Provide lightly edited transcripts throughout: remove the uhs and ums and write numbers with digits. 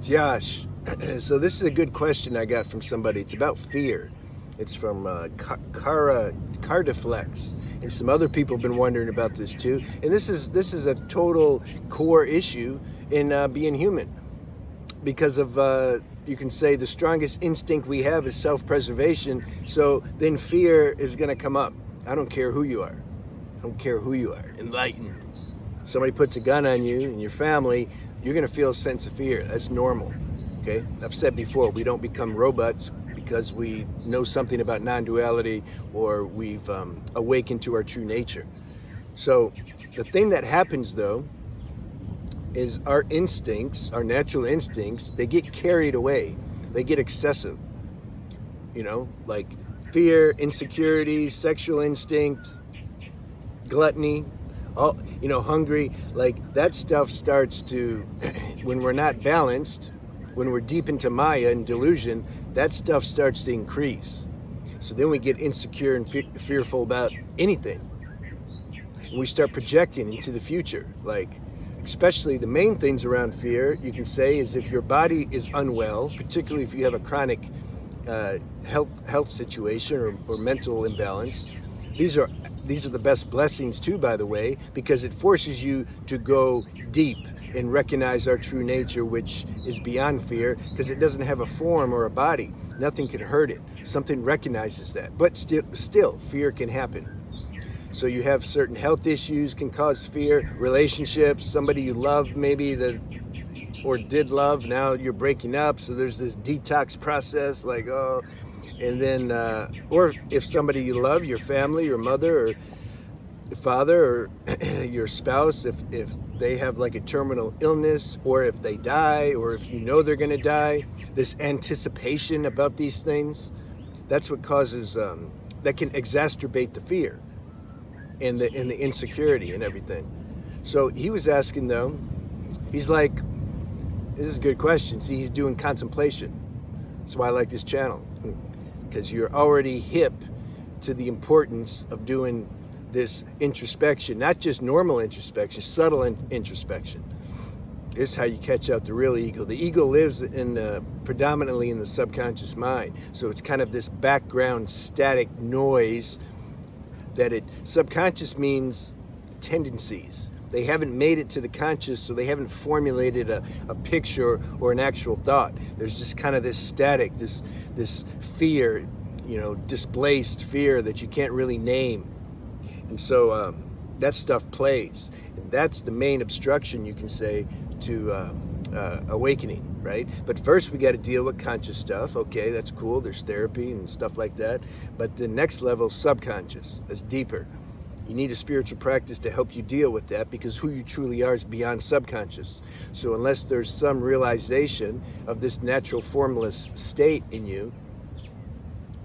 Josh, so this is a good question I got from somebody. It's about fear. It's from Cardiflex, and some other people have been wondering about this too. And this is a total core issue in being human, because of you can say the strongest instinct we have is self-preservation. So then fear is going to come up. I don't care who you are. I don't care who you are. Enlightened. Somebody puts a gun on you and your family, you're going to feel a sense of fear. That's normal. Okay? I've said before, we don't become robots because we know something about non-duality or we've awakened to our true nature. So the thing that happens though is our instincts, our natural instincts, they get carried away. They get excessive. You know, like fear, insecurity, sexual instinct, gluttony, all, you know, hungry, like that stuff starts to, when we're not balanced, when we're deep into Maya and delusion, that stuff starts to increase. So then we get insecure and fearful about anything. And we start projecting into the future. Like, especially the main things around fear, you can say, is if your body is unwell, particularly if you have a chronic health situation or mental imbalance. These are the best blessings too, by the way, because it forces you to go deep and recognize our true nature, which is beyond fear, because it doesn't have a form or a body. Nothing can hurt it. Something recognizes that. But still, fear can happen. So you have certain health issues can cause fear, relationships, somebody you love maybe or did love, now you're breaking up, so there's this detox process, like, oh, and then, or if somebody you love, your family, your mother, or your father, or your spouse, if they have like a terminal illness, or if they die, or if you know they're gonna die, this anticipation about these things, that's what causes, that can exacerbate the fear and the insecurity and everything. So he was asking though, he's like, this is a good question. See, he's doing contemplation. That's why I like this channel, because you're already hip to the importance of doing this introspection, not just normal introspection, subtle introspection. This is how you catch out the real ego. The ego lives predominantly in the subconscious mind. So it's kind of this background static noise that subconscious means tendencies. They haven't made it to the conscious, so they haven't formulated a picture or an actual thought. There's just kind of this static, this fear, you know, displaced fear that you can't really name. And so that stuff plays. And that's the main obstruction, you can say, to awakening, right? But first we got to deal with conscious stuff. Okay, that's cool. There's therapy and stuff like that. But the next level, subconscious, that's deeper. You need a spiritual practice to help you deal with that, because who you truly are is beyond subconscious. So unless there's some realization of this natural formless state in you,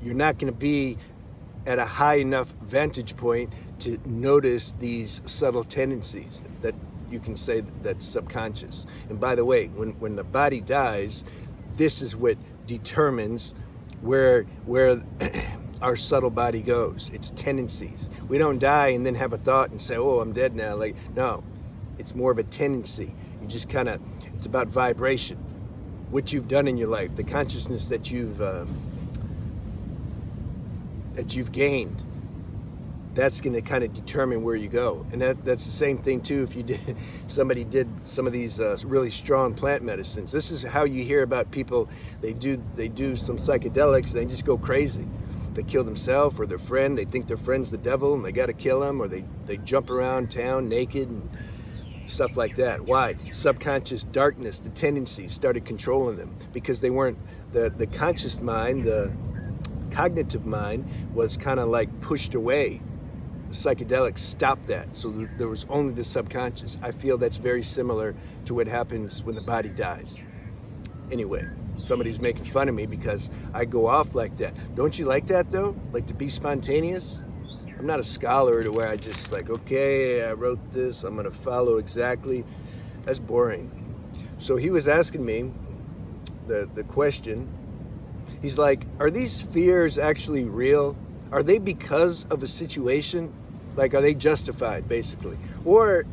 you're not going to be at a high enough vantage point to notice these subtle tendencies that you can say that's subconscious. And by the way, when the body dies, this is what determines where our subtle body goes. It's tendencies. We don't die and then have a thought and say, oh, I'm dead now. Like, no, it's more of a tendency. You just kind of, it's about vibration, what you've done in your life, the consciousness that you've gained. That's going to kind of determine where you go. And that's the same thing too if somebody did some of these really strong plant medicines. This is how you hear about people, they do some psychedelics, they just go crazy. They kill themselves or their friend, they think their friend's the devil and they got to kill him, or they jump around town naked and stuff like that. Why? Subconscious darkness, the tendencies started controlling them, because they weren't, the conscious mind, the cognitive mind was kind of like pushed away. The psychedelics stopped that, so there was only the subconscious. I feel that's very similar to what happens when the body dies. Anyway, somebody's making fun of me because I go off like that. Don't you like that though? Like to be spontaneous? I'm not a scholar to where I just like, okay, I wrote this, I'm gonna follow exactly. That's boring. So he was asking me the question. He's like, are these fears actually real? Are they because of a situation? Like, are they justified, basically? Or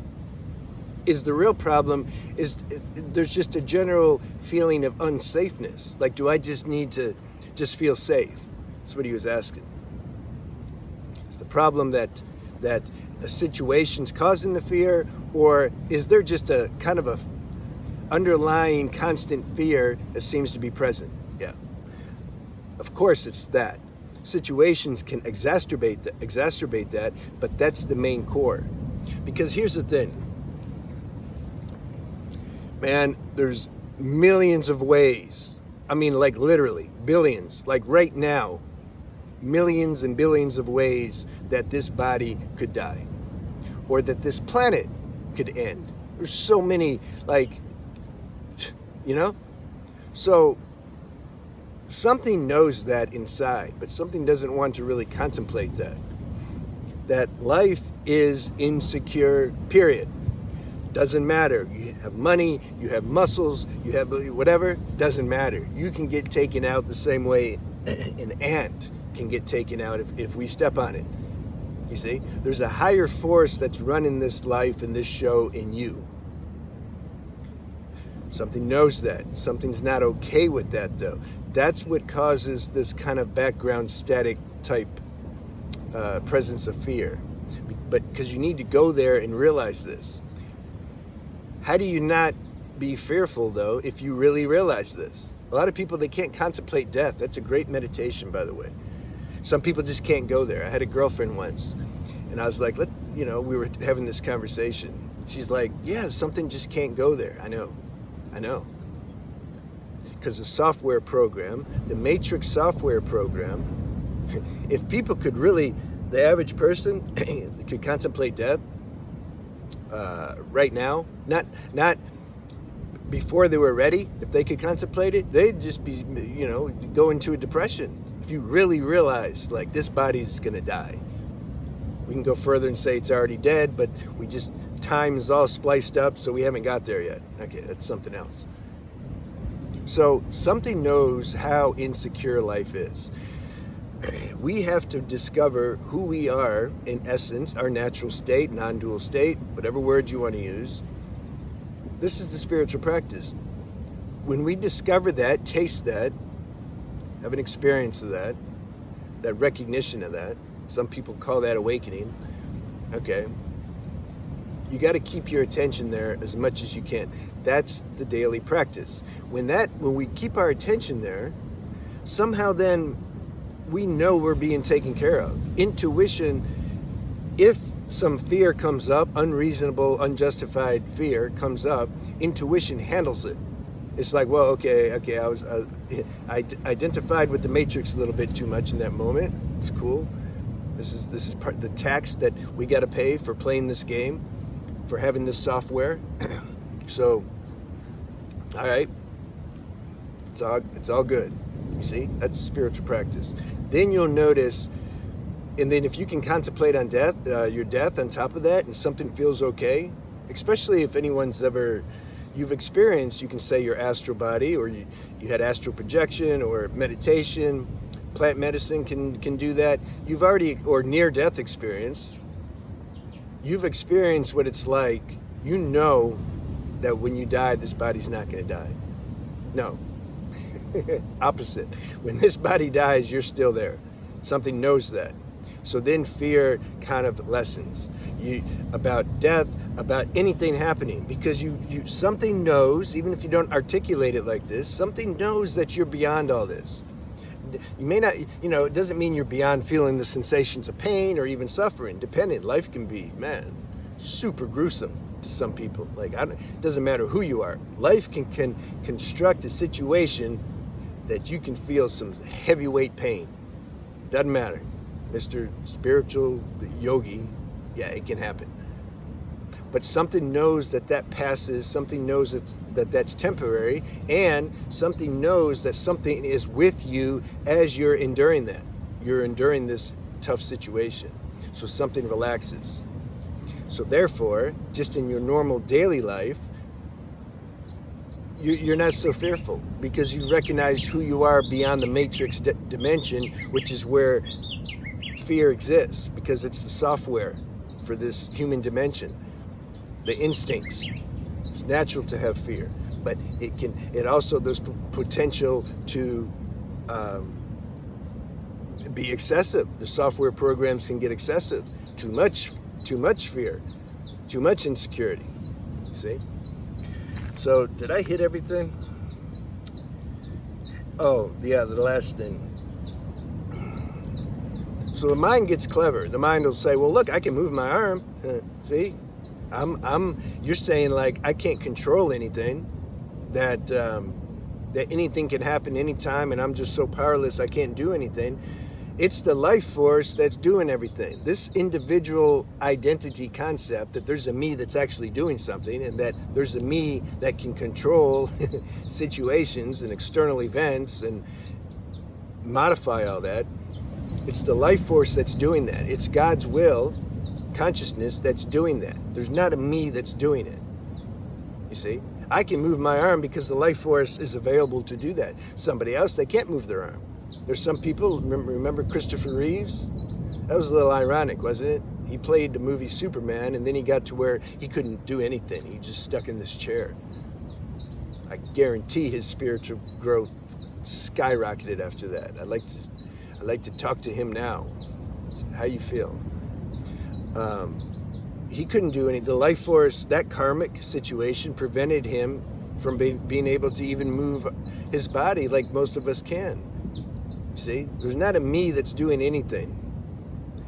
is the real problem is there's just a general feeling of unsafeness. Like, do I just need to just feel safe? That's what he was asking. Is the problem that a situation's causing the fear, or is there just a kind of a underlying constant fear that seems to be present? Yeah. Of course it's that. Situations can exacerbate that, but that's the main core. Because here's the thing. Man, there's millions of ways. I mean, like literally billions, like right now, millions and billions of ways that this body could die, or that this planet could end. There's so many, like, you know? So something knows that inside, but something doesn't want to really contemplate that. That life is insecure, period. Doesn't matter. You have money, you have muscles, you have whatever, doesn't matter. You can get taken out the same way an ant can get taken out if we step on it. You see? There's a higher force that's running this life and this show in you. Something knows that. Something's not okay with that, though. That's what causes this kind of background static type presence of fear. But because you need to go there and realize this. How do you not be fearful, though, if you really realize this? A lot of people, they can't contemplate death. That's a great meditation, by the way. Some people just can't go there. I had a girlfriend once, and I was like, we were having this conversation. She's like, yeah, something just can't go there. I know. Because the software program, the Matrix software program, if people could really, the average person could contemplate death right now, not before they were ready, if they could contemplate it, they'd just be, go into a depression. If you really realize, like, this body's gonna die. We can go further and say it's already dead, but time is all spliced up, so we haven't got there yet. Okay, that's something else. So something knows how insecure life is. We have to discover who we are in essence, our natural state, non-dual state, whatever word you want to use. This is the spiritual practice. When we discover that, taste that, have an experience of that recognition of that, some people call that awakening, okay, you got to keep your attention there as much as you can. That's the daily practice. When we keep our attention there, somehow then we know we're being taken care of. Intuition, if some fear comes up, unreasonable, unjustified fear comes up, intuition handles it. It's like, well, okay, I identified with the Matrix a little bit too much in that moment. It's cool. This is part of the tax that we got to pay for playing this game, for having this software. So, all right, it's all good. You see, that's spiritual practice. Then you'll notice, and then if you can contemplate on death, your death on top of that, and something feels okay, especially if anyone's ever, you've experienced, you can say your astral body, or you had astral projection, or meditation, plant medicine can do that. You've already, or near-death experience, you've experienced what it's like. You know that when you die, this body's not going to die. No. Opposite. When this body dies, you're still there. Something knows that. So then fear kind of lessens. About death, about anything happening, because you something knows, even if you don't articulate it like this, something knows that you're beyond all this. You may not, it doesn't mean you're beyond feeling the sensations of pain or even suffering. Dependent. Life can be, man, super gruesome to some people. Like, it doesn't matter who you are. Life can construct a situation that you can feel some heavyweight pain. Doesn't matter. Mr. Spiritual Yogi, yeah, it can happen. But something knows that passes, something knows that's temporary, and something knows that something is with you as you're enduring that. You're enduring this tough situation. So something relaxes. So therefore, just in your normal daily life, you're not so fearful, because you've recognized who you are beyond the matrix dimension, which is where fear exists, because it's the software for this human dimension. the instincts. It's natural to have fear, but it also, there's potential to be excessive. The software programs can get excessive. Too much fear, too much insecurity. See? So did I hit everything? Oh yeah, the last thing. So the mind gets clever. The mind will say, well, look, I can move my arm. See? You're saying like I can't control anything, that anything can happen anytime, and I'm just so powerless I can't do anything. It's the life force that's doing everything. This individual identity concept, that there's a me that's actually doing something, and that there's a me that can control situations and external events and modify all that. It's the life force that's doing that. It's God's will, consciousness, that's doing that. There's not a me that's doing it. You see? I can move my arm because the life force is available to do that. Somebody else, they can't move their arm. There's some people, remember Christopher Reeves? That was a little ironic, wasn't it? He played the movie Superman, and then he got to where he couldn't do anything. He just stuck in this chair. I guarantee his spiritual growth skyrocketed after that. I'd like to talk to him now. How you feel? He couldn't do anything. The life force, that karmic situation, prevented him from being able to even move his body like most of us can. See, there's not a me that's doing anything.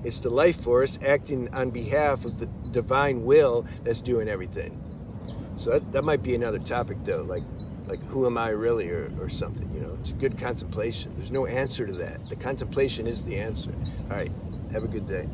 It's the life force acting on behalf of the divine will that's doing everything. So that might be another topic though, like who am I really, or something, you know. It's a good contemplation. There's no answer to that. The contemplation is the answer. All right, have a good day.